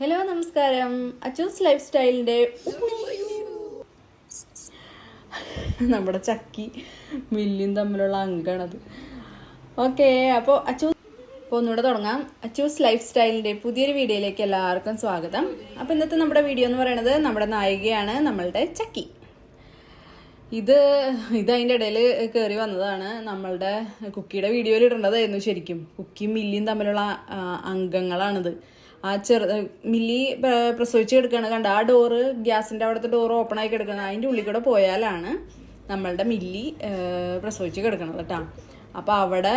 Hello നമസ്കാരം. Achus life സ്റ്റൈലിൻ്റെ നമ്മുടെ ചക്കി മില്ലിയും തമ്മിലുള്ള അങ്കാണത്. ഓക്കെ, അപ്പോൾ ഒന്നുകൂടെ തുടങ്ങാം. അച്ചൂസ് ലൈഫ് സ്റ്റൈലിൻ്റെ പുതിയൊരു വീഡിയോയിലേക്ക് എല്ലാവർക്കും സ്വാഗതം. അപ്പോൾ ഇന്നത്തെ നമ്മുടെ വീഡിയോ എന്ന് പറയുന്നത് നമ്മുടെ നായികയാണ്, നമ്മളുടെ ചക്കി. ഇത് അതിൻ്റെ ഇടയിൽ കയറി വന്നതാണ്. നമ്മളുടെ കുക്കിയുടെ വീഡിയോയിൽ ഇടേണ്ടതായിരുന്നു. ശരിക്കും കുക്കിയും മില്ലിയും തമ്മിലുള്ള അംഗങ്ങളാണിത്. ആ മില്ലി പ്രസവിച്ച് കിടക്കുകയാണ്, കണ്ട ആ ഡോറ്, ഗ്യാസിൻ്റെ അവിടുത്തെ ഡോറ് ഓപ്പൺ ആയി കിടക്കുന്നത്, അതിൻ്റെ ഉള്ളിൽ കൂടെ പോയാലാണ് നമ്മളുടെ മില്ലി പ്രസവിച്ച് കിടക്കണത് കേട്ടോ. അപ്പോൾ അവിടെ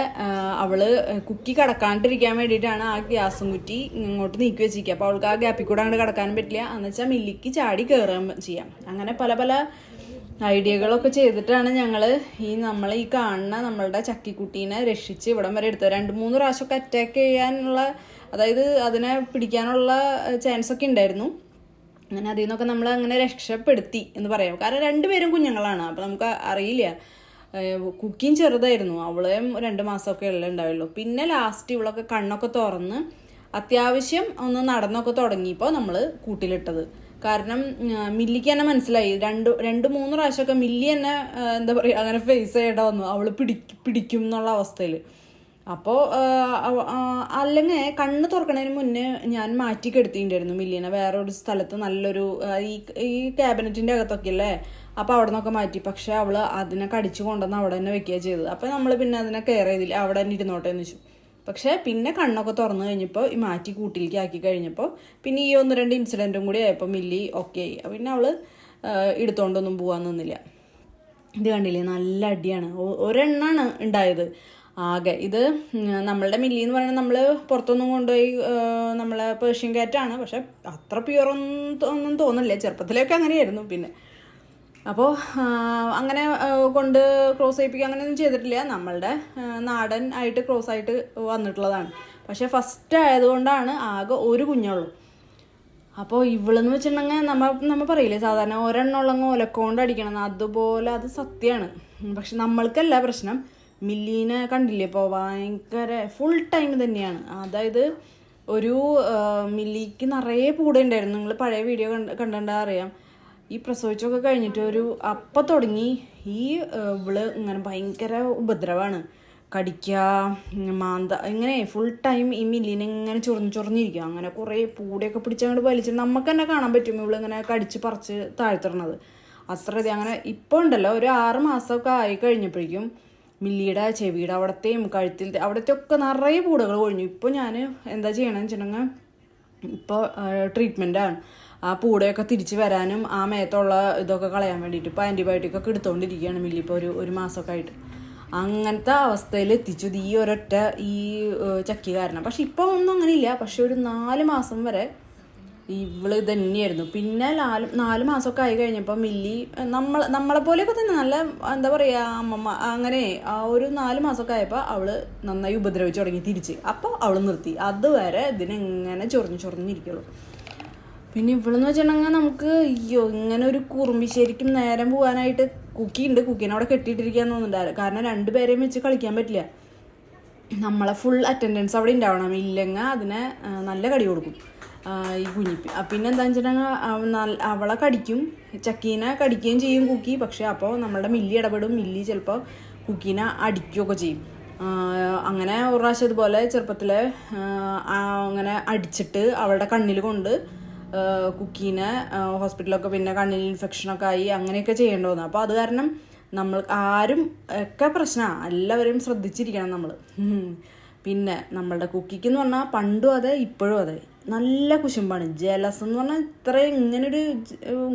അവള് കുക്കി കടക്കാണ്ടിരിക്കാൻ വേണ്ടിയിട്ടാണ് ആ ഗ്യാസും കുറ്റി ഇങ്ങോട്ട് നീക്കി വെച്ചിരിക്കുക. അപ്പോൾ അവൾക്ക് ആ ഗ്യാപ്പിൽ കൂടെ അങ്ങോട്ട് കടക്കാനും പറ്റില്ല, എന്ന് വെച്ചാൽ മില്ലിക്ക് ചാടി കയറാൻ ചെയ്യാം. അങ്ങനെ പല പല ഐഡിയകളൊക്കെ ചെയ്തിട്ടാണ് ഞങ്ങൾ നമ്മൾ ഈ കാണുന്ന നമ്മളുടെ ചക്കിക്കുട്ടീനെ രക്ഷിച്ച് ഇവിടം വരെ എടുത്തത്. 2-3 പ്രാവശ്യമൊക്കെ അറ്റാക്ക് ചെയ്യാനുള്ള, അതായത് അതിനെ പിടിക്കാനുള്ള ചാൻസ് ഒക്കെ ഉണ്ടായിരുന്നു. അങ്ങനെ അതിൽ നിന്നൊക്കെ നമ്മൾ അങ്ങനെ രക്ഷപ്പെടുത്തി എന്ന് പറയാം. കാരണം 2 പേരും കുഞ്ഞുങ്ങളാണ്. അപ്പോൾ നമുക്ക് അറിയില്ല. കുക്കിയും ചെറുതായിരുന്നു, അവളെയും 2 മാസമൊക്കെ ഉള്ള ഉണ്ടാവുള്ളൂ. പിന്നെ ലാസ്റ്റ് ഇവളൊക്കെ കണ്ണൊക്കെ തുറന്ന് അത്യാവശ്യം ഒന്ന് നടന്നൊക്കെ തുടങ്ങിയപ്പോൾ നമ്മൾ കൂട്ടിലിട്ടത്. കാരണം മില്ലിക്ക് തന്നെ മനസ്സിലായി, 2-3 പ്രാവശ്യമൊക്കെ മില്ലി തന്നെ എന്താ പറയുക അങ്ങനെ ഫേസ് ചെയ്യേണ്ട വന്നു, അവൾ പിടിക്കും എന്നുള്ള അവസ്ഥയിൽ. അപ്പോൾ അല്ലെങ്കിൽ കണ്ണ് തുറക്കണതിന് മുന്നേ ഞാൻ മാറ്റി കെടുത്തിട്ടുണ്ടായിരുന്നു മില്ലിനെ വേറൊരു സ്ഥലത്ത്, നല്ലൊരു ഈ ക്യാബിനറ്റിൻ്റെ അകത്തൊക്കെ അല്ലേ, അപ്പോൾ അവിടെ നിന്നൊക്കെ മാറ്റി. പക്ഷെ അവൾ അതിനെ കടിച്ചു കൊണ്ടുവന്ന് അവിടെ തന്നെ വെക്കുക ചെയ്തത്. അപ്പോൾ നമ്മൾ പിന്നെ അതിനെ കെയർ ചെയ്തില്ല, അവിടെ തന്നെ ഇരുന്നോട്ടെ എന്ന് വെച്ചു. പക്ഷേ പിന്നെ കണ്ണൊക്കെ തുറന്നു കഴിഞ്ഞപ്പോൾ ഈ മാറ്റി കൂട്ടിലേക്ക് ആക്കി കഴിഞ്ഞപ്പോൾ പിന്നെ ഈ 1-2 ഇൻസിഡൻറ്റും കൂടി ആയപ്പോൾ മില്ലി ഓക്കെ ആയി. പിന്നെ അവൾ എടുത്തോണ്ടൊന്നും പോകാൻ നിന്നില്ല. ഇത് കണ്ടില്ലേ, നല്ല അടിയാണ്. ഒരെണ്ണാണ് ഉണ്ടായത് ആകെ. ഇത് നമ്മളുടെ മില്ലി എന്ന് പറയുന്നത് നമ്മൾ പുറത്തൊന്നും കൊണ്ടുപോയി, നമ്മളെ പേർഷ്യൻ ക്യാറ്റാണ്, പക്ഷെ അത്ര പ്യുവറൊന്നും തോന്നില്ല. ചെറുപ്പത്തിലൊക്കെ അങ്ങനെയായിരുന്നു. പിന്നെ അപ്പോൾ അങ്ങനെ കൊണ്ട് ക്രോസ് ചെയ്യിപ്പിക്കുക അങ്ങനെയൊന്നും ചെയ്തിട്ടില്ല. നമ്മളുടെ നാടൻ ആയിട്ട് ക്രോസ് ആയിട്ട് വന്നിട്ടുള്ളതാണ്. പക്ഷേ ഫസ്റ്റ് ആയതുകൊണ്ടാണ് ആകെ ഒരു കുഞ്ഞുള്ളൂ. അപ്പോൾ ഇവളെന്ന് വെച്ചിട്ടുണ്ടെങ്കിൽ നമ്മൾ പറയില്ലേ സാധാരണ ഒരെണ്ണമുള്ളങ്ങ് ഒലക്കൊണ്ട് അടിക്കണം, അതുപോലെ അത് സത്യമാണ്. പക്ഷെ നമ്മൾക്കല്ല പ്രശ്നം, മില്ലീനെ കണ്ടില്ലേ ഇപ്പോൾ ഭയങ്കര ഫുൾ ടൈം തന്നെയാണ്. അതായത് ഒരു മില്ലിക്ക് നിറയെ പൂട ഉണ്ടായിരുന്നു. നിങ്ങൾ പഴയ വീഡിയോ കണ്ടിട്ടുണ്ടാ അറിയാം. ഈ പ്രസവിച്ചൊക്കെ കഴിഞ്ഞിട്ട് അപ്പം തുടങ്ങി ഇവള് ഇങ്ങനെ ഭയങ്കര ഉപദ്രവമാണ്, കടിക്കുക, മാന്ത, ഇങ്ങനെ ഫുൾ ടൈം ഈ മില്ലിനെ ഇങ്ങനെ ചൊറിഞ്ഞിരിക്കുക. അങ്ങനെ കുറേ പൂടയൊക്കെ പിടിച്ചങ്ങോട്ട് വലിച്ചിട്ട് നമുക്ക് തന്നെ കാണാൻ പറ്റും ഇവളിങ്ങനെ കടിച്ച് പറിച്ച് താഴ്ത്തിടണത്. അങ്ങനെ ഇപ്പോൾ ഉണ്ടല്ലോ, ഒരു 6 മാസമൊക്കെ ആയി കഴിഞ്ഞപ്പോഴേക്കും മില്ലിയുടെ ചെവിയുടെ അവിടത്തെയും കഴുത്തിലത്തെ അവിടത്തെ ഒക്കെ നിറയെ പൂടകൾ കൊഴിഞ്ഞു. ഇപ്പോൾ ഞാൻ എന്താ ചെയ്യണമെന്ന് വെച്ചിട്ടുണ്ടെങ്കിൽ ഇപ്പോൾ ട്രീറ്റ്മെൻറ്റാണ്. ആ പൂടയൊക്കെ തിരിച്ച് വരാനും ആ മേത്തുള്ള ഇതൊക്കെ കളയാൻ വേണ്ടിയിട്ട് ഇപ്പോൾ ആൻറ്റിബയോട്ടിക്കൊക്കെ എടുത്തുകൊണ്ടിരിക്കുകയാണ് മില്ലി ഇപ്പോൾ ഒരു മാസമൊക്കെ ആയിട്ട്. അങ്ങനത്തെ അവസ്ഥയിൽ എത്തിച്ചു ഈ ഒരൊറ്റ ചക്കി കാരണം. പക്ഷെ ഇപ്പോൾ ഒന്നും അങ്ങനെയില്ല. പക്ഷെ ഒരു 4 മാസം വരെ ഇവള് തന്നെയായിരുന്നു. പിന്നെ 4 മാസമൊക്കെ ആയി കഴിഞ്ഞപ്പോൾ മില്ലി നമ്മളെപ്പോലെയൊക്കെ തന്നെ നല്ല എന്താ പറയുക അമ്മമ്മ അങ്ങനെ ഒരു 4 മാസമൊക്കെ ആയപ്പോൾ അവള് നന്നായി ഉപദ്രവിച്ച് തുടങ്ങി തിരിച്ച്. അപ്പോൾ അവൾ നിർത്തി. അതുവരെ ഇതിനെങ്ങനെ ചൊറിഞ്ഞിരിക്കുള്ളൂ. പിന്നെ ഇവളെന്ന് വെച്ചിട്ടുണ്ടെങ്കിൽ നമുക്ക് ഇങ്ങനെ ഒരു കുറുമ്പി ശരിക്കും നേരം പോകാനായിട്ട് കുക്കിയുണ്ട്. കുക്കീനെ അവിടെ കെട്ടിയിട്ടിരിക്കാന്ന് തോന്നുന്നുണ്ടായിരുന്നു. കാരണം 2 പേരെയും വെച്ച് കളിക്കാൻ പറ്റില്ല. നമ്മളെ ഫുൾ അറ്റൻഡൻസ് അവിടെ ഉണ്ടാവണം. ഇല്ലെങ്കിൽ അതിനെ നല്ല കടി കൊടുക്കും ഈ കുഞ്ഞിപ്പി. പിന്നെ എന്താണെന്ന് വെച്ചിട്ടുണ്ടെങ്കിൽ അവളെ കടിക്കും, ചക്കീനെ കടിക്കുകയും ചെയ്യും കുക്കി. പക്ഷെ അപ്പോൾ നമ്മളുടെ മില്ലി ഇടപെടും. മില്ലി ചിലപ്പോൾ കുക്കീനെ അടിക്കുകയൊക്കെ ചെയ്യും. അങ്ങനെ ഒരു പ്രാവശ്യം ഇതുപോലെ ചെറുപ്പത്തിൽ അങ്ങനെ അടിച്ചിട്ട് അവളുടെ കണ്ണിൽ കൊണ്ട് കുക്കീനെ ഹോസ്പിറ്റലൊക്കെ, പിന്നെ കണ്ണിൽ ഇൻഫെക്ഷനൊക്കെ ആയി അങ്ങനെയൊക്കെ ചെയ്യേണ്ടി വന്നു. അപ്പോൾ അത് കാരണം നമ്മൾ ആരും ഒക്കെ പ്രശ്നമാണ്, എല്ലാവരെയും ശ്രദ്ധിച്ചിരിക്കണം നമ്മൾ. പിന്നെ നമ്മളുടെ കുക്കിക്ക് എന്ന് പറഞ്ഞാൽ പണ്ടും അതെ ഇപ്പോഴും അതെ നല്ല കുശുമ്പാണ്. ജലസ് എന്ന് പറഞ്ഞാൽ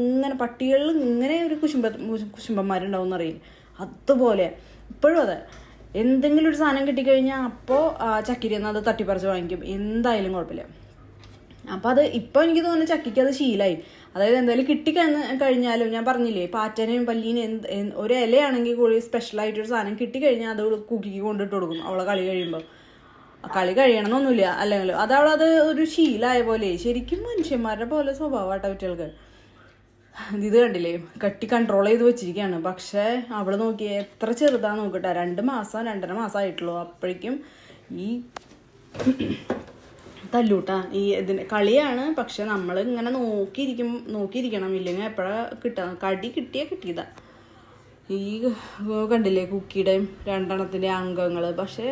ഇങ്ങനെ പട്ടികളിൽ ഇങ്ങനെ ഒരു കുശുമ്പന്മാരുണ്ടാവും എന്നറിയില്ല, അതുപോലെ ഇപ്പോഴും അതെ. എന്തെങ്കിലും ഒരു സാധനം കിട്ടിക്കഴിഞ്ഞാൽ അപ്പോൾ ചക്കിരിന്ന് അത് തട്ടിപ്പറിച്ച് വാങ്ങിക്കും, എന്തായാലും കുഴപ്പമില്ല. അപ്പോൾ അത് ഇപ്പോൾ എനിക്ക് തോന്നുന്നു ചക്കിക്ക് അത് ശീലമായി. അതായത് എന്തായാലും കിട്ടിക്കഴിഞ്ഞാലും ഞാൻ പറഞ്ഞില്ലേ, പാറ്റനെയും പല്ലീനെയും ഒരു ഇലയാണെങ്കിൽ കൂടി സ്പെഷ്യലായിട്ടൊരു സാധനം കിട്ടിക്കഴിഞ്ഞാൽ അത് കുക്കിക്ക് കൊണ്ടിട്ട് കൊടുക്കും അവളെ കളി കഴിയുമ്പോൾ. കളി കഴിയണമെന്നൊന്നുമില്ല, അല്ലെങ്കിൽ അതവളത് ഒരു ശീലമായ പോലെ. ശരിക്കും മനുഷ്യന്മാരുടെ പോലെ സ്വഭാവമാട്ടോ കുട്ടികൾക്ക്. ഇത് കണ്ടില്ലേ, കട്ടി കൺട്രോൾ ചെയ്ത് വെച്ചിരിക്കുകയാണ്. പക്ഷേ അവൾ നോക്കിയേ എത്ര ചെറുതാന്ന് നോക്കട്ടെ, 2 മാസം 2.5 മാസം ആയിട്ടുള്ളൂ. അപ്പോഴേക്കും ഈ തല്ലൂട്ടാ. ഇതിന് കളിയാണ്, പക്ഷെ നമ്മൾ ഇങ്ങനെ നോക്കിയിരിക്കണം, ഇല്ലെങ്കിൽ എപ്പോഴാണ് കടി കിട്ടിയതാ. ഈ കണ്ടില്ലേ കുക്കിയുടെയും രണ്ടെണ്ണത്തിൻ്റെ അംഗങ്ങൾ. പക്ഷെ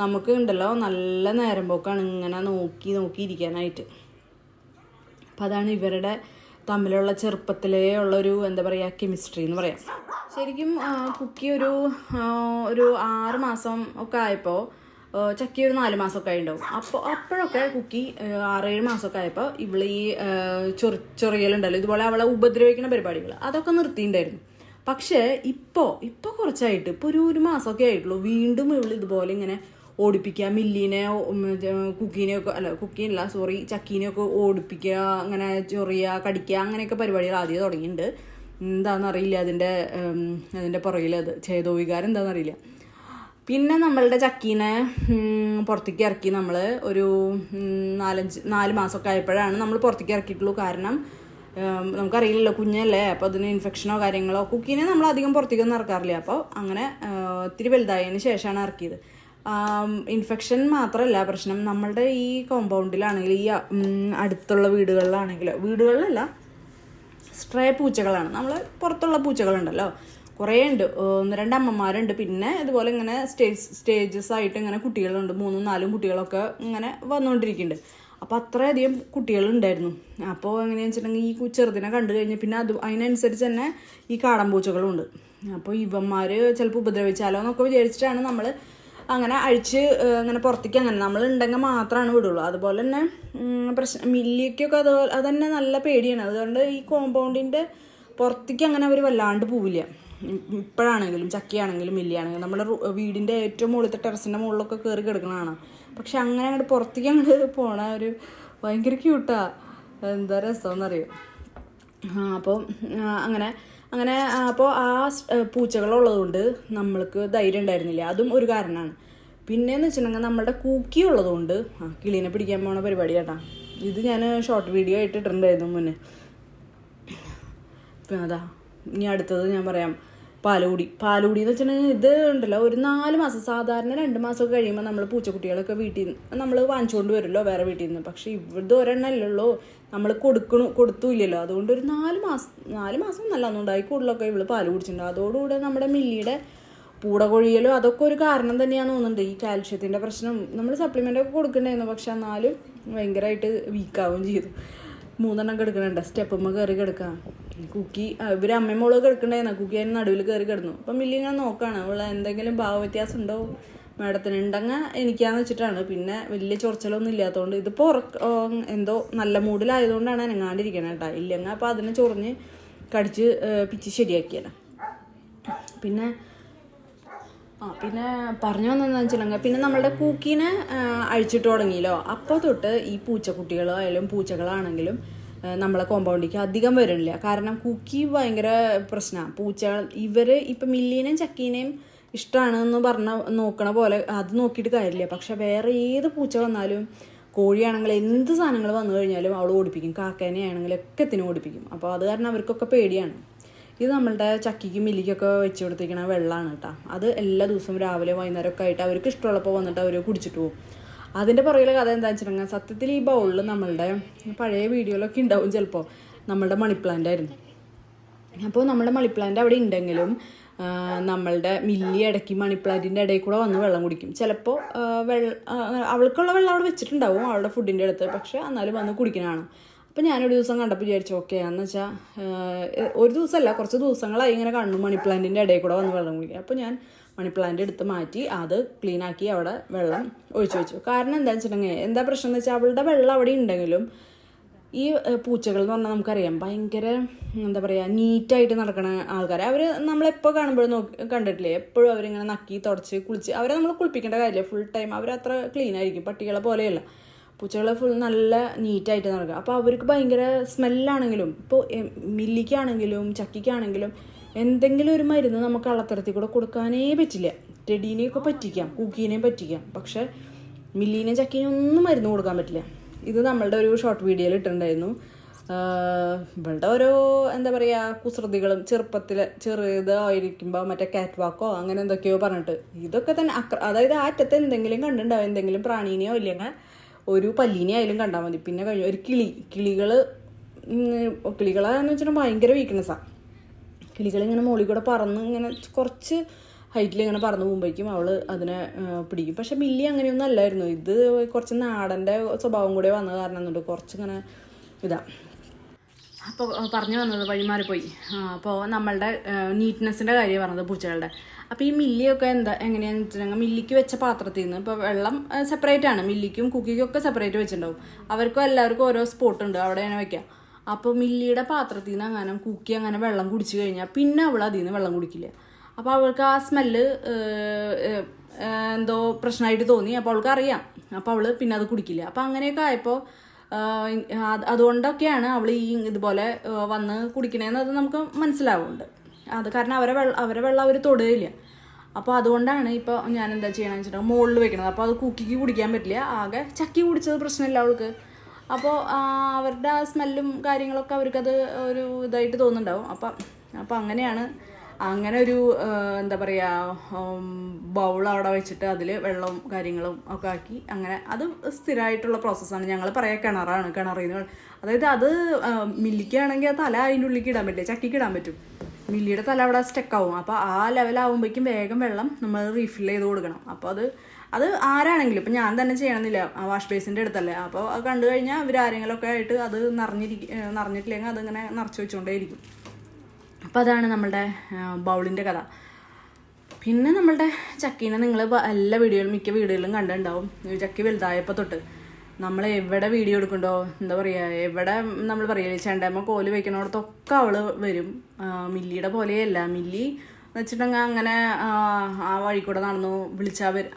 നമുക്ക് ഉണ്ടല്ലോ നല്ല നേരം പോക്കാണ് ഇങ്ങനെ നോക്കിയിരിക്കാനായിട്ട്. അപ്പം അതാണ് ഇവരുടെ തമ്മിലുള്ള ചെറുപ്പത്തിലേ ഉള്ളൊരു എന്താ പറയുക കെമിസ്ട്രി എന്ന് പറയാം. ശരിക്കും കുക്കി ഒരു 6 മാസം ഒക്കെ ആയപ്പോൾ, ചക്കി ഒരു 4 മാസമൊക്കെ ആയിട്ടുണ്ടാവും. അപ്പോഴൊക്കെ കുക്കി 6-7 മാസമൊക്കെ ആയപ്പോൾ ഇവള് ഈ ചൊറിയലുണ്ടല്ലോ, ഇതുപോലെ അവളെ ഉപദ്രവിക്കുന്ന പരിപാടികൾ അതൊക്കെ നിർത്തിയിട്ടുണ്ടായിരുന്നു. പക്ഷേ ഇപ്പോൾ കുറച്ചായിട്ട്, ഇപ്പോൾ ഒരു മാസമൊക്കെ ആയിട്ടുള്ളൂ, വീണ്ടും ഇവള് ഇതുപോലെ ഇങ്ങനെ ഓടിപ്പിക്കുക, മില്ലിനെ കുക്കീനെയൊക്കെ ചക്കീനെയൊക്കെ ഓടിപ്പിക്കുക, അങ്ങനെ ചൊറിയുക, കടിക്കുക, അങ്ങനെയൊക്കെ പരിപാടികൾ ആദ്യം തുടങ്ങിയിട്ടുണ്ട്. എന്താണെന്നറിയില്ല അതിൻ്റെ പുറകിൽ അത് ചേതോവികാരം എന്താണെന്നറിയില്ല. പിന്നെ നമ്മളുടെ ചക്കീനെ പുറത്തേക്ക് ഇറക്കി നമ്മൾ ഒരു 4 മാസമൊക്കെ ആയപ്പോഴാണ് നമ്മൾ പുറത്തേക്ക് ഇറക്കിയിട്ടുള്ളൂ. കാരണം നമുക്കറിയില്ലല്ലോ, കുഞ്ഞല്ലേ, അപ്പോൾ അതിന് ഇൻഫെക്ഷനോ കാര്യങ്ങളോ. കുക്കീനെ നമ്മൾ അധികം പുറത്തേക്കൊന്നും ഇറക്കാറില്ല. അപ്പോൾ അങ്ങനെ ഇത്തിരി വലുതായതിന് ശേഷമാണ് ഇറക്കിയത്. ഇൻഫെക്ഷൻ മാത്രമല്ല പ്രശ്നം, നമ്മളുടെ ഈ കോമ്പൗണ്ടിലാണെങ്കിൽ, ഈ അടുത്തുള്ള വീടുകളിലല്ല, സ്ട്രേ പൂച്ചകളാണ്. നമ്മൾ പുറത്തുള്ള പൂച്ചകളുണ്ടല്ലോ, കുറേ ഉണ്ട്, 1-2 അമ്മമാരുണ്ട്. പിന്നെ ഇതുപോലെ ഇങ്ങനെ സ്റ്റേജസ് ആയിട്ട് ഇങ്ങനെ കുട്ടികളുണ്ട്, 3-4 കുട്ടികളൊക്കെ ഇങ്ങനെ വന്നുകൊണ്ടിരിക്കുന്നുണ്ട്. അപ്പോൾ അത്രയധികം കുട്ടികളുണ്ടായിരുന്നു. അപ്പോൾ എങ്ങനെയാണെന്ന് വെച്ചിട്ടുണ്ടെങ്കിൽ ഈ ചെറുതിനെ കണ്ടു കഴിഞ്ഞാൽ പിന്നെ അതിനനുസരിച്ച് തന്നെ ഈ കാടൻ പൂച്ചകളുണ്ട്. അപ്പോൾ ഇവന്മാർ ചിലപ്പോൾ ഉപദ്രവിച്ചാലോ എന്നൊക്കെ വിചാരിച്ചിട്ടാണ് നമ്മൾ അങ്ങനെ അഴിച്ച് അങ്ങനെ പുറത്തേക്ക് അങ്ങനെ നമ്മൾ ഉണ്ടെങ്കിൽ മാത്രമാണ് വിടുള്ളൂ. അതുപോലെ തന്നെ മില്ലിക്കൊക്കെ അതന്നെ നല്ല പേടിയാണ്. അതുകൊണ്ട് ഈ കോമ്പൗണ്ടിൻ്റെ പുറത്തേക്ക് അങ്ങനെ അവർ വല്ലാണ്ട് പോവില്ല. ഇപ്പോഴാണെങ്കിലും ചക്കയാണെങ്കിലും മില്ലിയാണെങ്കിലും നമ്മുടെ വീടിൻ്റെ ഏറ്റവും മുകളിലത്തെ ടെറസിൻ്റെ മുകളിലൊക്കെ കയറി കിടക്കണതാണ്. പക്ഷെ അങ്ങനെ അങ്ങോട്ട് പുറത്തേക്ക് അങ്ങോട്ട് പോണ ഒരു ഭയങ്കര ക്യൂട്ടാ, എന്താ രസമെന്നറിയോ. അപ്പോൾ അങ്ങനെ അപ്പോൾ ആ പൂച്ചകളുള്ളത് കൊണ്ട് നമ്മൾക്ക് ധൈര്യം ഉണ്ടായിരുന്നില്ല. അതും ഒരു കാരണമാണ്. പിന്നെയെന്ന് വെച്ചിട്ടുണ്ടെങ്കിൽ നമ്മളുടെ കൂക്കി ഉള്ളതുകൊണ്ട് കിളീനെ പിടിക്കാൻ പോണ പരിപാടി കേട്ടാ. ഇത് ഞാൻ ഷോർട്ട് വീഡിയോ ആയിട്ട് ഇട്ടിട്ടുണ്ടായിരുന്നു മുന്നേ. അതാ ഇനി അടുത്തത് ഞാൻ പറയാം, പാലുകൂടി എന്ന് വെച്ചിട്ടുണ്ടെങ്കിൽ ഇത് ഉണ്ടല്ലോ, ഒരു 4 മാസം, സാധാരണ 2 മാസമൊക്കെ കഴിയുമ്പോൾ നമ്മൾ പൂച്ചക്കുട്ടികളൊക്കെ വീട്ടിൽ നിന്ന് നമ്മൾ വാങ്ങിച്ചുകൊണ്ട് വരുമല്ലോ വേറെ വീട്ടിൽ നിന്ന്. പക്ഷേ ഇവിടുത്തെ ഒരെണ്ണമല്ലല്ലോ, നമ്മൾ കൊടുത്തൂല്ലല്ലോ. അതുകൊണ്ട് ഒരു 4 മാസം നല്ല ഒന്നുണ്ടായി കൂടുതലൊക്കെ ഇവള് പാല് കുടിച്ചിട്ടുണ്ട്. അതോടുകൂടെ നമ്മുടെ മില്ലിയുടെ പൂടകൊഴിയലും അതൊക്കെ ഒരു കാരണം തന്നെയാണെന്ന് തോന്നുന്നുണ്ട്. ഈ കാൽഷ്യത്തിൻ്റെ പ്രശ്നം, നമ്മൾ സപ്ലിമെൻ്റൊക്കെ കൊടുക്കണ്ടായിരുന്നു, പക്ഷെ എന്നാലും ഭയങ്കരമായിട്ട് വീക്കാവുകയും ചെയ്തു. 3 എണ്ണം കിടക്കണുണ്ട്, സ്റ്റെപ്പുമ്മ കയറി കിടക്കുക. കുക്കി ഇവർ അമ്മയും മോള് കിടക്കണ്ടായിരുന്നു, കുക്കി അതിന് നടുവിൽ കയറി കിടന്നു. അപ്പം മില്ലി ഇങ്ങനെ നോക്കുകയാണ്, അവൾ എന്തെങ്കിലും ഭാവവ്യത്യാസം ഉണ്ടോ മാഡത്തിന്, ഉണ്ടെങ്കിൽ എനിക്കാന്ന് വെച്ചിട്ടാണ്. പിന്നെ വലിയ ചൊറിച്ചലൊന്നും ഇല്ലാത്തതുകൊണ്ട്, ഇതിപ്പോൾ എന്തോ നല്ല മൂഡിലായതുകൊണ്ടാണ് അനങ്ങാണ്ടിരിക്കണം കേട്ടോ. ഇല്ലെങ്കിൽ അപ്പോൾ അതിനെ ചൊറിഞ്ഞ് കടിച്ച് പിച്ച് ശരിയാക്കിയാണ്. പിന്നെ പറഞ്ഞു വന്നതെന്ന് വെച്ചിട്ടുണ്ടെങ്കിൽ, പിന്നെ നമ്മളുടെ കുക്കീനെ അഴിച്ചിട്ട് തുടങ്ങിയല്ലോ, അപ്പോൾ തൊട്ട് ഈ പൂച്ചക്കുട്ടികളായാലും പൂച്ചകളാണെങ്കിലും നമ്മളെ കോമ്പൗണ്ടിലേക്ക് അധികം വരുന്നില്ല. കാരണം കുക്കി ഭയങ്കര പ്രശ്നമാണ്. ഇപ്പം മില്ലീനെയും ചക്കീനെയും ഇഷ്ടമാണെന്ന് നോക്കണ പോലെ അത് നോക്കിയിട്ട് കാര്യമില്ല. പക്ഷെ വേറെ ഏത് പൂച്ച വന്നാലും, കോഴിയാണെങ്കിൽ എന്ത് സാധനങ്ങൾ വന്നു കഴിഞ്ഞാലും അവൾ ഓടിപ്പിക്കും. കാക്കേനെ ആണെങ്കിലും ഒക്കെ ഓടിപ്പിക്കും. അപ്പോൾ അത് കാരണം അവർക്കൊക്കെ പേടിയാണ്. ഇത് നമ്മളുടെ ചക്കിക്കും മില്ലിക്കൊക്കെ വെച്ച് കൊടുത്തിരിക്കണ വെള്ളമാണ് കേട്ടോ. അത് എല്ലാ ദിവസവും രാവിലെ വൈകുന്നേരമൊക്കെ ആയിട്ട് അവർക്ക് ഇഷ്ടമുള്ളപ്പോൾ വന്നിട്ട് അവർ കുടിച്ചിട്ട് പോകും. അതിൻ്റെ പുറകിലെ കഥ എന്താണെന്ന് വെച്ചിട്ടുണ്ടെങ്കിൽ, സത്യത്തിൽ ഈ ബൗളിൽ നമ്മളുടെ പഴയ വീഡിയോയിലൊക്കെ ഉണ്ടാവും ചിലപ്പോൾ, നമ്മളുടെ മണിപ്ലാന്റ് ആയിരുന്നു. അപ്പോൾ നമ്മുടെ മണിപ്ലാന്റ് അവിടെ ഉണ്ടെങ്കിലും നമ്മളുടെ മില്ലി ഇടയ്ക്ക് മണിപ്ലാന്റിൻ്റെ ഇടയിൽ കൂടെ വന്ന് വെള്ളം കുടിക്കും. ചിലപ്പോൾ അവൾക്കുള്ള വെള്ളം അവിടെ വെച്ചിട്ടുണ്ടാവും അവളുടെ ഫുഡിൻ്റെ അടുത്ത്, പക്ഷേ എന്നാലും വന്ന് കുടിക്കണതാണ്. അപ്പോൾ ഞാനൊരു ദിവസം കണ്ടപ്പോൾ വിചാരിച്ചു, ഓക്കെ എന്ന് വെച്ചാൽ ഒരു ദിവസമല്ല, കുറച്ച് ദിവസങ്ങളായി ഇങ്ങനെ കണ്ണു മണിപ്ലാന്റിൻ്റെ ഇടയിൽ കൂടെ വന്ന് വെള്ളം കുടിക്കുക. അപ്പോൾ ഞാൻ മണിപ്ലാന്റ് എടുത്ത് മാറ്റി അത് ക്ലീനാക്കി അവിടെ വെള്ളം ഒഴിച്ചു വെച്ചു. കാരണം എന്താണെന്ന് വെച്ചിട്ടുണ്ടെങ്കിൽ, എന്താ പ്രശ്നം എന്ന് വെച്ചാൽ, അവളുടെ വെള്ളം അവിടെ ഉണ്ടെങ്കിലും ഈ പൂച്ചകൾ എന്ന് പറഞ്ഞാൽ നമുക്കറിയാം ഭയങ്കര എന്താ പറയുക നീറ്റായിട്ട് നടക്കണ ആൾക്കാരെ. അവർ നമ്മളെപ്പോൾ കാണുമ്പോഴും കണ്ടിട്ടില്ലേ, എപ്പോഴും അവരിങ്ങനെ നക്കി തുടച്ച് കുളിച്ച്, അവരെ നമ്മൾ കുളിപ്പിക്കേണ്ട കാര്യമില്ല, ഫുൾ ടൈം അവരത്ര ക്ലീൻ ആയിരിക്കും. പട്ടികളെ പോലെയല്ല, പൂച്ചകളെ ഫുൾ നല്ല നീറ്റായിട്ട് നടക്കുക. അപ്പോൾ അവർക്ക് ഭയങ്കര സ്മെല്ലാണെങ്കിലും, ഇപ്പോൾ മില്ലിക്കാണെങ്കിലും ചക്കിക്കാണെങ്കിലും എന്തെങ്കിലും ഒരു മരുന്ന് നമുക്ക് കള്ളത്തരത്തിൽ കൂടെ കൊടുക്കാനേ പറ്റില്ല. ടെഡീനെയൊക്കെ പറ്റിക്കാം, കുക്കീനെയും പറ്റിക്കാം, പക്ഷെ മില്ലീനെയും ചക്കീനെയും ഒന്നും മരുന്ന് കൊടുക്കാൻ പറ്റില്ല. ഇത് നമ്മളുടെ ഒരു ഷോർട്ട് വീഡിയോയിൽ ഇട്ടിട്ടുണ്ടായിരുന്നു. ഇവളുടെ ഓരോ എന്താ പറയുക കുസൃതികളും, ചെറുതായിരിക്കുമ്പോൾ മറ്റേ കാറ്റ് വാക്കോ അങ്ങനെ എന്തൊക്കെയോ പറഞ്ഞിട്ട്, ഇതൊക്കെ തന്നെ അതായത് ആറ്റത്ത് എന്തെങ്കിലും കണ്ടിട്ടുണ്ടാവും, എന്തെങ്കിലും പ്രാണീനെയോ ഇല്ലെങ്കിൽ ഒരു പല്ലീനെ ആയാലും കണ്ടാൽ മതി. പിന്നെ കഴിഞ്ഞു ഒരു കിളികളെന്ന് വെച്ചിട്ടുണ്ടെങ്കിൽ ഭയങ്കര വീക്ക്നെസ്സാണ്. കിളികളിങ്ങനെ മുകളിൽ കൂടെ പറന്ന് ഇങ്ങനെ കുറച്ച് ഹൈറ്റിൽ ഇങ്ങനെ പറന്ന് പോകുമ്പോഴേക്കും അവൾ അതിനെ പിടിക്കും. പക്ഷെ മില്ലി അങ്ങനെയൊന്നും അല്ലായിരുന്നു. ഇത് കുറച്ച് നാടൻ്റെ സ്വഭാവം കൂടെ വന്ന കാരണം എന്നുണ്ട് കുറച്ചിങ്ങനെ അപ്പോൾ പറഞ്ഞു വന്നത് വഴിമാറിപ്പോയി. അപ്പോൾ നമ്മളുടെ നീറ്റ്നെസ്സിൻ്റെ കാര്യം പറഞ്ഞത് പൂച്ചകളുടെ. അപ്പോൾ ഈ മില്ലിയൊക്കെ എങ്ങനെയാണെന്ന് വെച്ചിട്ടുണ്ടെങ്കിൽ മില്ലിക്ക് വെച്ച പാത്രത്തിൽ നിന്ന് ഇപ്പോൾ വെള്ളം സെപ്പറേറ്റ് ആണ്. മില്ലിക്കും കുക്കിക്കും ഒക്കെ സെപ്പറേറ്റ് വെച്ചിട്ടുണ്ടാവും. അവർക്കും എല്ലാവർക്കും ഓരോ സ്പോട്ട് ഉണ്ട്, അവിടെയാണ് വയ്ക്കുക. അപ്പോൾ മില്ലിയുടെ പാത്രത്തിൽ നിന്ന് അങ്ങനെ കുക്കി അങ്ങനെ വെള്ളം കുടിച്ചു കഴിഞ്ഞാൽ പിന്നെ അവൾ അതിൽ നിന്ന് വെള്ളം കുടിക്കില്ല. അപ്പോൾ അവൾക്ക് ആ സ്മെല്ല് എന്തോ പ്രശ്നമായിട്ട് തോന്നി. അപ്പോൾ അവൾക്ക് അറിയാം. അപ്പോൾ അവൾ പിന്നെ അത് കുടിക്കില്ല. അപ്പോൾ അങ്ങനെയൊക്കെ ആയപ്പോൾ അതുകൊണ്ടൊക്കെയാണ് അവൾ ഈ ഇതുപോലെ വന്ന് കുടിക്കണേന്ന് അത് നമുക്ക് മനസ്സിലാവുന്നുണ്ട്. അത് കാരണം അവരെ വെള്ളം അവർ തൊടുകയില്ല. അപ്പോൾ അതുകൊണ്ടാണ് ഇപ്പോൾ ഞാൻ എന്താ ചെയ്യണമെന്ന് വെച്ചിട്ടുണ്ടെങ്കിൽ മുകളിൽ വെക്കണത്. അപ്പോൾ അത് കുക്കിക്ക് കുടിക്കാൻ പറ്റില്ല. ആകെ ചക്കി കുടിച്ചത് പ്രശ്നമില്ല അവൾക്ക്. അപ്പോൾ അവരുടെ ആ സ്മെല്ലും കാര്യങ്ങളൊക്കെ അവർക്കത് ഒരു ഇതായിട്ട് തോന്നുന്നുണ്ടാവും. അപ്പം അങ്ങനെയാണ് അങ്ങനെ ഒരു എന്താ പറയുക ബൗൾ അവിടെ വെച്ചിട്ട് അതിൽ വെള്ളവും കാര്യങ്ങളും ഒക്കെ ആക്കി അങ്ങനെ അത് സ്ഥിരമായിട്ടുള്ള പ്രോസസ്സാണ്. ഞങ്ങൾ പറയാം കിണറിൽ നിന്ന്. അതായത് അത് മില്ലിക്കാണെങ്കിൽ തല അതിൻ്റെ ഉള്ളിലേക്ക് ഇടാൻ പറ്റില്ല, ചക്കിക്ക് ഇടാൻ പറ്റും. മില്ലിയുടെ തല അവിടെ സ്റ്റക്കാവും. അപ്പോൾ ആ ലെവലാവുമ്പോഴേക്കും വേഗം വെള്ളം നമ്മൾ റീഫിൽ ചെയ്ത് കൊടുക്കണം. അപ്പോൾ അത് ആരാണെങ്കിലും ഇപ്പം ഞാൻ തന്നെ ചെയ്യണമെന്നില്ല, വാഷ് ബേസിൻ്റെ അടുത്തല്ലേ. അപ്പോൾ അത് കണ്ടു കഴിഞ്ഞാൽ ഇവരാരെങ്കിലുമൊക്കെ ആയിട്ട് അത് നിറഞ്ഞിട്ടില്ലെങ്കിൽ അതിങ്ങനെ നിറച്ച് വെച്ചുകൊണ്ടേയിരിക്കും. അപ്പോൾ അതാണ് നമ്മളുടെ ബൗളിൻ്റെ കഥ. പിന്നെ നമ്മളുടെ ചക്കീനെ നിങ്ങൾ മിക്ക വീഡിയോയിലും കണ്ടിട്ടുണ്ടാവും. ചക്കി വലുതായപ്പോൾ തൊട്ട് നമ്മൾ എവിടെ വീഡിയോ എടുക്കണ്ടോ എന്താ പറയുക, എവിടെ നമ്മൾ പറയില്ലേ ചെണ്ടമ്മ കോല് വയ്ക്കണോടത്തൊക്കെ അവൾ വരും. മില്ലിയുടെ പോലെയല്ല. മില്ലി എന്ന് വെച്ചിട്ടുണ്ടെങ്കിൽ അങ്ങനെ ആ വഴി കൂടെ നടന്നു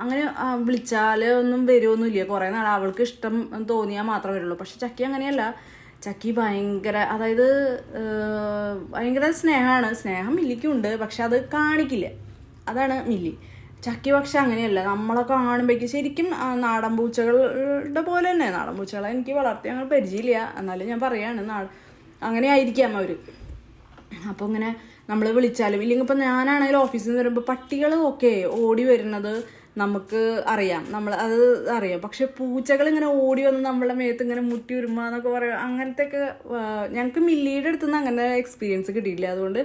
അങ്ങനെ വിളിച്ചാൽ ഒന്നും വരുമൊന്നുമില്ല. കുറേ നാൾ അവൾക്ക് ഇഷ്ടം തോന്നിയാൽ മാത്രമേ വരുള്ളൂ. പക്ഷെ ചക്കി അങ്ങനെയല്ല. ചക്കി ഭയങ്കര സ്നേഹം മില്ലിക്കുണ്ട്. പക്ഷെ അത് കാണിക്കില്ല. അതാണ് മില്ലി. ചക്കി പക്ഷെ അങ്ങനെയല്ല. നമ്മളൊക്കെ കാണുമ്പോഴേക്കും ശരിക്കും നാടൻ പൂച്ചകളുടെ പോലെ തന്നെ. നാടൻ പൂച്ചകളെ എനിക്ക് വളർത്തി അങ്ങനെ പരിചയമില്ല, എന്നാലും ഞാൻ പറയാണ് അങ്ങനെ ആയിരിക്കാം അവർ. അപ്പോൾ ഇങ്ങനെ നമ്മൾ വിളിച്ചാലും ഇല്ലെങ്കിൽ ഇപ്പം ഞാനാണെങ്കിൽ ഓഫീസിൽ നിന്ന് വരുമ്പോൾ പട്ടികൾ ഒക്കെ ഓടി വരുന്നത് നമുക്ക് അറിയാം, അത് അറിയാം. പക്ഷെ പൂച്ചകൾ ഇങ്ങനെ ഓടി വന്ന് നമ്മളെ മേത്ത് ഇങ്ങനെ മുട്ടി ഉരുമ എന്നൊക്കെ പറയുക, അങ്ങനത്തെ ഒക്കെ ഞങ്ങൾക്ക് മില്ലിയുടെ അടുത്തുനിന്ന് അങ്ങനെ എക്സ്പീരിയൻസ് കിട്ടിയിട്ടില്ല. അതുകൊണ്ട്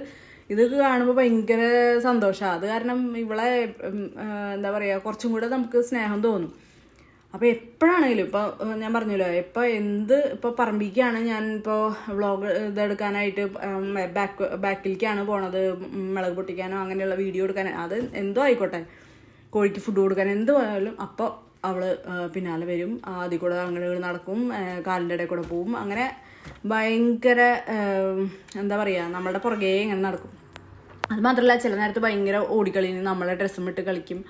ഇതൊക്കെ കാണുമ്പോൾ ഭയങ്കര സന്തോഷമാണ്. അത് കാരണം ഇവളെ എന്താ പറയുക കുറച്ചും കൂടെ നമുക്ക് സ്നേഹം തോന്നും. അപ്പോൾ എപ്പോഴാണെങ്കിലും ഇപ്പോൾ ഞാൻ പറഞ്ഞല്ലോ, ഇപ്പോൾ പറമ്പിക്കാണ് ഞാൻ ഇപ്പോൾ വ്ളോഗ് ഇതെടുക്കാനായിട്ട് ബാക്കിലേക്കാണ് പോണത്, മുളക് പൊട്ടിക്കാനോ അങ്ങനെയുള്ള വീഡിയോ എടുക്കാനോ അത് എന്തോ ആയിക്കോട്ടെ, കോഴിക്ക് ഫുഡ് കൊടുക്കാൻ എന്ത് പോയാലും അപ്പോൾ അവൾ പിന്നാലെ വരും. അതിൽ കൂടെ അങ്ങനെ നടക്കും, കാലിൻ്റെ ഇടയിൽ കൂടെ പോവും. അങ്ങനെ ഭയങ്കര എന്താ പറയുക നമ്മളുടെ പുറകെ ഇങ്ങനെ നടക്കും. അത് മാത്രമല്ല ചില നേരത്ത് ഭയങ്കര ഓടിക്കളിന് നമ്മളെ ഡ്രസ്സും ഇട്ട് കളിക്കും.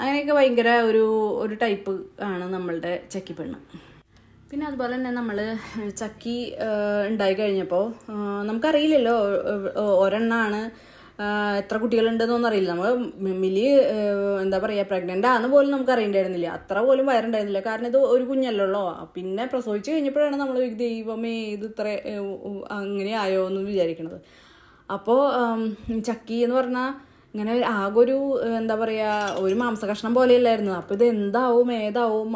അങ്ങനെയൊക്കെ ഭയങ്കര ഒരു ടൈപ്പ് ആണ് നമ്മളുടെ ചക്കിപ്പെണ്ണ്. പിന്നെ അതുപോലെ തന്നെ നമ്മൾ ചക്കി ഉണ്ടായി കഴിഞ്ഞപ്പോൾ നമുക്കറിയില്ലല്ലോ ഒരെണ്ണമാണ്, എത്ര കുട്ടികളുണ്ടെന്നൊന്നും അറിയില്ല. നമ്മൾ മിലി എന്താ പറയുക പ്രഗ്നൻ്റ് ആണെന്ന് പോലും നമുക്ക് അറിയണ്ടായിരുന്നില്ല. അത്ര പോലും വയറുണ്ടായിരുന്നില്ല. കാരണം ഇത് ഒരു കുഞ്ഞല്ലോ. പിന്നെ പ്രസവിച്ച് കഴിഞ്ഞപ്പോഴാണ് നമ്മൾ ദൈവമേ ഇത് ഇത്ര അങ്ങനെ ആയോ എന്ന് വിചാരിക്കണത്. അപ്പോൾ ചക്കി എന്ന് പറഞ്ഞാൽ ഇങ്ങനെ ആകെ ഒരു എന്താ പറയുക ഒരു മാംസകഷ്ണം പോലെയല്ലായിരുന്നു. അപ്പോൾ ഇത് എന്താവും ഏതാവും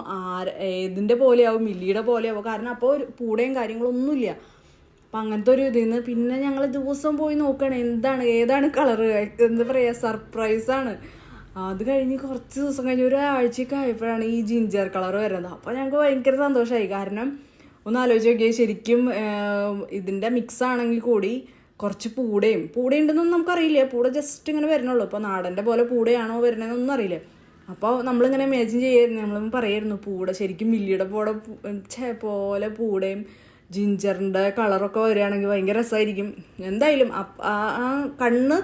ഏതിൻ്റെ പോലെയാവും, മില്ലിയുടെ പോലെയാവും. കാരണം അപ്പോൾ ഒരു പൂടയും കാര്യങ്ങളൊന്നുമില്ല. അപ്പം അങ്ങനത്തെ ഒരു ഇതിൽ നിന്ന് പിന്നെ ഞങ്ങൾ ദിവസം പോയി നോക്കുകയാണ് ഏതാണ് കളറ്, എന്താ പറയുക സർപ്രൈസാണ്. അത് കഴിഞ്ഞ് കുറച്ച് ദിവസം കഴിഞ്ഞ് ഒരാഴ്ചയൊക്കെ ആയപ്പോഴാണ് ഈ ജിഞ്ചർ കളർ വരുന്നത്. അപ്പോൾ ഞങ്ങൾക്ക് ഭയങ്കര സന്തോഷമായി. കാരണം ഒന്ന് ആലോചിച്ച് നോക്കിയാൽ ശരിക്കും ഇതിൻ്റെ മിക്സ് ആണെങ്കിൽ കൂടി കുറച്ച് പൂടയുണ്ടെന്നൊന്നും നമുക്കറിയില്ല. പൂട ജസ്റ്റ് ഇങ്ങനെ വരണുള്ളൂ. ഇപ്പോൾ നാടൻ്റെ പോലെ പൂടയാണോ വരണതെന്നൊന്നും അറിയില്ല. അപ്പോൾ നമ്മളിങ്ങനെ ഇമാജിൻ ചെയ്യായിരുന്നു, നമ്മൾ പറയായിരുന്നു പൂട ശരിക്കും മില്ലിയുടെ പോലെ പൂടയും ജിഞ്ചറിൻ്റെ കളറൊക്കെ വരികയാണെങ്കിൽ ഭയങ്കര രസമായിരിക്കും. എന്തായാലും ആ കണ്ണ്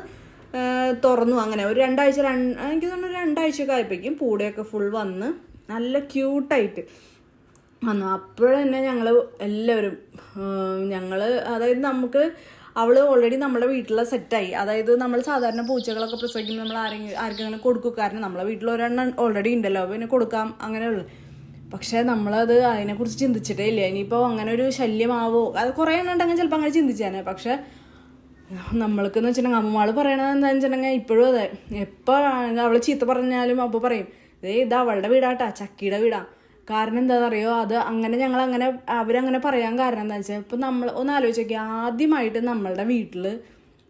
തുറന്നു. അങ്ങനെ ഒരു എനിക്ക് തോന്നുന്നു 2 ആഴ്ചയൊക്കെ ആയപ്പോഴേക്കും പൂടയൊക്കെ ഫുൾ വന്ന് നല്ല ക്യൂട്ടായിട്ട് വന്നു. അപ്പോഴന്നെ ഞങ്ങൾ എല്ലാവരും അതായത് നമുക്ക് അവൾ ഓൾറെഡി നമ്മുടെ വീട്ടിലെ സെറ്റായി. അതായത് നമ്മൾ സാധാരണ പൂച്ചകളൊക്കെ പ്രസവിക്കുമ്പോൾ നമ്മൾ ആർക്കെങ്കിലും കൊടുക്കും. കാരണം നമ്മളെ വീട്ടിൽ ഒരെണ്ണം ഓൾറെഡി ഉണ്ടല്ലോ, പിന്നെ കൊടുക്കാം അങ്ങനെയുള്ളു. പക്ഷേ നമ്മളത് അതിനെക്കുറിച്ച് ചിന്തിച്ചിട്ടേ ഇല്ല. ഇനിയിപ്പോൾ അങ്ങനെ ഒരു ശല്യമാവോ, അത് കുറേ എണ്ണം ഉണ്ടെങ്കിൽ ചിലപ്പോൾ അങ്ങനെ ചിന്തിച്ചാനേ. പക്ഷേ നമ്മൾക്കെന്ന് വെച്ചിട്ടുണ്ടെങ്കിൽ അമ്മമാൾ പറയണത് എന്താണെന്ന് വെച്ചിട്ടുണ്ടെങ്കിൽ ഇപ്പോഴും അതെ, എപ്പോൾ അവൾ ചീത്ത പറഞ്ഞാലും അപ്പോൾ പറയും ഇത് അവളുടെ വീടാട്ടാ, ചക്കിയുടെ വീടാ, കാരണം എന്താണെന്നറിയോ, അത് അങ്ങനെ ഞങ്ങളങ്ങനെ അവരങ്ങനെ പറയാൻ കാരണം എന്താ വെച്ചാൽ, ഇപ്പം നമ്മൾ ഒന്ന് ആലോചിച്ച് നോക്കി, ആദ്യമായിട്ട് നമ്മളുടെ വീട്ടിൽ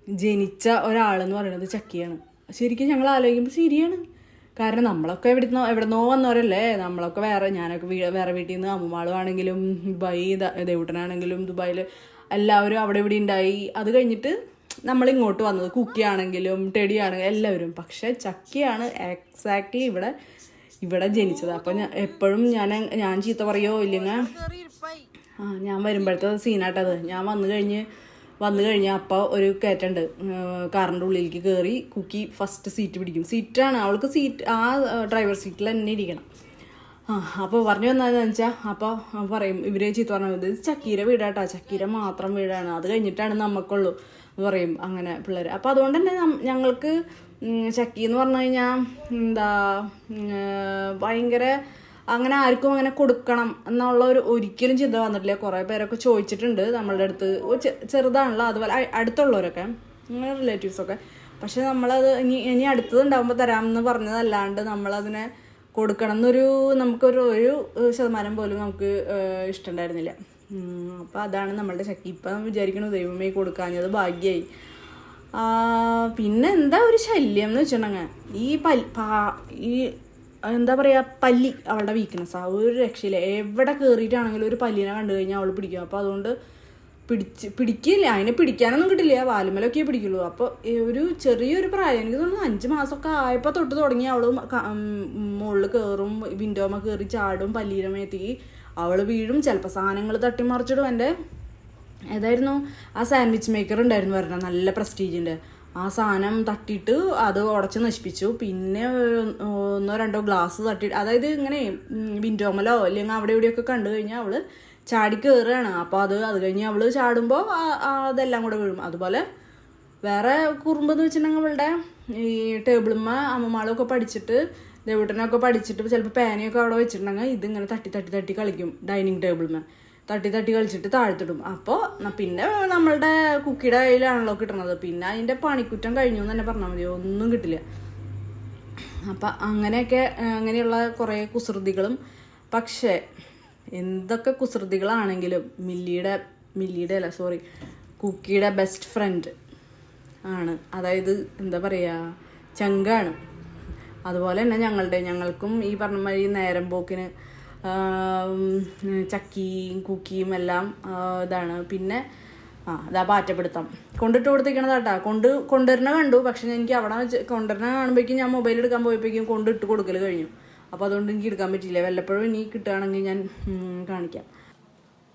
ജനിച്ച ഒരാളെന്ന് പറയുന്നത് ചക്കിയാണ്. ശരിക്കും ഞങ്ങൾ ആലോചിക്കുമ്പോൾ ശരിയാണ്. കാരണം നമ്മളൊക്കെ എവിടെന്നോ വന്നവരല്ലേ, നമ്മളൊക്കെ ഞാനൊക്കെ വേറെ വീട്ടിൽ നിന്ന്, അമ്മമാളും ദുബായി, ദേവൂട്ടനാണെങ്കിലും ദുബായിൽ എല്ലാവരും അവിടെ ഇവിടെ ഉണ്ടായി. അത് കഴിഞ്ഞിട്ട് നമ്മളിങ്ങോട്ട് വന്നത്, കുക്കിയാണെങ്കിലും ടെഡി ആണെങ്കിലും എല്ലാവരും. പക്ഷെ ചക്കിയാണ് എക്സാക്ട്ലി ഇവിടെ ജനിച്ചത്. അപ്പം എപ്പോഴും ഞാൻ ചീത്ത പറയോ ഇല്ലെങ്കിൽ ഞാൻ വരുമ്പോഴത്തെ സീനായിട്ടത്. ഞാൻ വന്നു കഴിഞ്ഞാൽ അപ്പോൾ ഒരു കയറ്റുണ്ട്, കാറിൻ്റെ ഉള്ളിലേക്ക് കയറി കുക്കി ഫസ്റ്റ് സീറ്റ് പിടിക്കും. സീറ്റാണ് അവൾക്ക്, ആ ഡ്രൈവർ സീറ്റിൽ തന്നെ ഇരിക്കണം. അപ്പോൾ പറഞ്ഞു വന്നതെന്ന് വെച്ചാൽ, അപ്പോൾ പറയും ഇവർ ചീത്ത പറഞ്ഞത്, ഇത് ചക്കീര വീടാട്ടാ, ചക്കീര മാത്രം വീടാണ്, അത് കഴിഞ്ഞിട്ടാണ് നമുക്കുള്ളൂ എന്ന് പറയും അങ്ങനെ പിള്ളേർ. അപ്പോൾ അതുകൊണ്ട് തന്നെ ഞങ്ങൾക്ക് ചക്കി എന്ന് പറഞ്ഞു കഴിഞ്ഞാൽ എന്താ ഭയങ്കര അങ്ങനെ ആർക്കും അങ്ങനെ കൊടുക്കണം എന്നുള്ള ഒരിക്കലും ചിന്ത വന്നിട്ടില്ല. കുറേ പേരൊക്കെ ചോദിച്ചിട്ടുണ്ട് നമ്മളുടെ അടുത്ത്, ചെറുതാണല്ലോ, അതുപോലെ അടുത്തുള്ളവരൊക്കെ അങ്ങനെ റിലേറ്റീവ്സൊക്കെ. പക്ഷെ നമ്മളത് ഇനി അടുത്തത് ഉണ്ടാകുമ്പോൾ തരാമെന്ന് പറഞ്ഞതല്ലാണ്ട് നമ്മളതിനെ കൊടുക്കണം എന്നൊരു നമുക്കൊരു ശതമാനം പോലും നമുക്ക് ഇഷ്ടമുണ്ടായിരുന്നില്ല. അപ്പോൾ അതാണ് നമ്മളുടെ ചക്കി. ഇപ്പം വിചാരിക്കണു ദൈവമേ കൊടുക്കാഞ്ഞത് ഭാഗ്യമായി. പിന്നെ എന്താ ഒരു ശല്യം എന്ന് വെച്ചിട്ടുണ്ടെങ്കിൽ ഈ എന്താ പറയുക, പല്ലി അവളുടെ വീക്ക്നെസ്. ഒരു രക്ഷയില്ല. എവിടെ കയറിയിട്ടാണെങ്കിലും ഒരു പല്ലിനെ കണ്ടു കഴിഞ്ഞാൽ അവൾ പിടിക്കും. അപ്പോൾ അതുകൊണ്ട് പിടിക്കില്ല, അതിനെ പിടിക്കാനൊന്നും കിട്ടില്ല, വാലുമലൊക്കെ പിടിക്കുള്ളൂ. അപ്പോൾ ഒരു ചെറിയൊരു പ്രായം, എനിക്ക് തോന്നുന്നു 5 മാസമൊക്കെ ആയപ്പോൾ തൊട്ട് തുടങ്ങി അവൾ മുകളിൽ കയറും, വിൻഡോമ കയറി ചാടും, പല്ലീരെ മേത്തേക്ക് അവൾ വീഴും, ചിലപ്പോൾ സാധനങ്ങൾ തട്ടിമറിച്ചിടും. എൻ്റെ ഏതായിരുന്നു ആ സാൻഡ്വിച്ച് മേക്കർ ഉണ്ടായിരുന്നു വരണം, നല്ല പ്രസ്റ്റീജിൻ്റെ. ആ സാധനം തട്ടിയിട്ട് അത് ഉടച്ച് നശിപ്പിച്ചു. പിന്നെ 1-2 ഗ്ലാസ് തട്ടിയിട്ട്, അതായത് ഇങ്ങനെ വിൻഡോമലോ അല്ലെങ്കിൽ അവിടെ ഇവിടെയൊക്കെ കണ്ടു കഴിഞ്ഞാൽ അവൾ ചാടി കയറുകയാണ്. അപ്പോൾ അത് കഴിഞ്ഞ് അവൾ ചാടുമ്പോൾ അതെല്ലാം കൂടെ വീഴും. അതുപോലെ വേറെ കുറുമ്പെന്ന് വെച്ചിട്ടുണ്ടെങ്കിൽ അവളുടെ ഈ ടേബിളുമ്മ അമ്മമാളൊക്കെ പഠിച്ചിട്ട്, ദേവൂട്ടനൊക്കെ പഠിച്ചിട്ട് ചിലപ്പോൾ പേനയൊക്കെ അവിടെ വെച്ചിട്ടുണ്ടെങ്കിൽ ഇതിങ്ങനെ തട്ടി കളിക്കും. ഡൈനിങ് ടേബിളുമ്മ തട്ടി കളിച്ചിട്ട് താഴ്ത്തിടും. അപ്പോൾ പിന്നെ നമ്മളുടെ കുക്കിയുടെ കയ്യിലാണല്ലോ കിട്ടണത്. പിന്നെ അതിൻ്റെ പണിക്കുറ്റം കഴിഞ്ഞു എന്ന് തന്നെ പറഞ്ഞാൽ മതി, ഒന്നും കിട്ടില്ല. അപ്പം അങ്ങനെയുള്ള കുറേ കുസൃതികളും. പക്ഷേ എന്തൊക്കെ കുസൃതികളാണെങ്കിലും കുക്കിയുടെ ബെസ്റ്റ് ഫ്രണ്ട് ആണ്. അതായത് എന്താ പറയുക, ചങ്കാണ്. അതുപോലെ തന്നെ ഞങ്ങൾക്കും ഈ പറഞ്ഞ മാതിരി നേരം പോക്കിന് ചക്കിയും കുക്കിയും എല്ലാം ഇതാണ്. പിന്നെ അതാ പാറ്റപ്പെടുത്താം കൊണ്ടിട്ട് കൊടുത്തിരിക്കണതാട്ടാ. കൊണ്ടുവരണ കണ്ടു. പക്ഷെ എനിക്ക് അവിടെ കൊണ്ടുവരണ കാണുമ്പോഴേക്കും ഞാൻ മൊബൈൽ എടുക്കാൻ പോയപ്പോഴേക്കും കൊണ്ടിട്ട് കൊടുക്കൽ കഴിഞ്ഞു. അപ്പോൾ അതുകൊണ്ട് എനിക്ക് എടുക്കാൻ പറ്റിയില്ല. വല്ലപ്പോഴും ഇനി കിട്ടുകയാണെങ്കിൽ ഞാൻ കാണിക്കാം.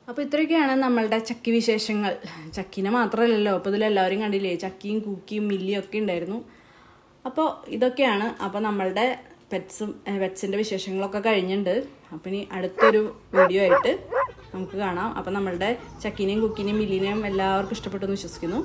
അപ്പോൾ ഇത്രയൊക്കെയാണ് നമ്മളുടെ ചക്കി വിശേഷങ്ങൾ. ചക്കീനെ മാത്രമല്ലല്ലോ, അപ്പോൾ ഇതിലെല്ലാവരും കണ്ടില്ലേ, ചക്കിയും കുക്കിയും മില്ലിയും ഒക്കെ ഉണ്ടായിരുന്നു. അപ്പോൾ ഇതൊക്കെയാണ്. അപ്പോൾ നമ്മളുടെ പെറ്റ്സിൻ്റെ വിശേഷങ്ങളൊക്കെ കഴിഞ്ഞിട്ടുണ്ട്. അപ്പം ഇനി അടുത്തൊരു വീഡിയോ ആയിട്ട് നമുക്ക് കാണാം. അപ്പം നമ്മളുടെ ചക്കീനെയും കുക്കിനെയും മില്ലിനെയും എല്ലാവർക്കും ഇഷ്ടപ്പെട്ടു എന്ന് വിശ്വസിക്കുന്നു.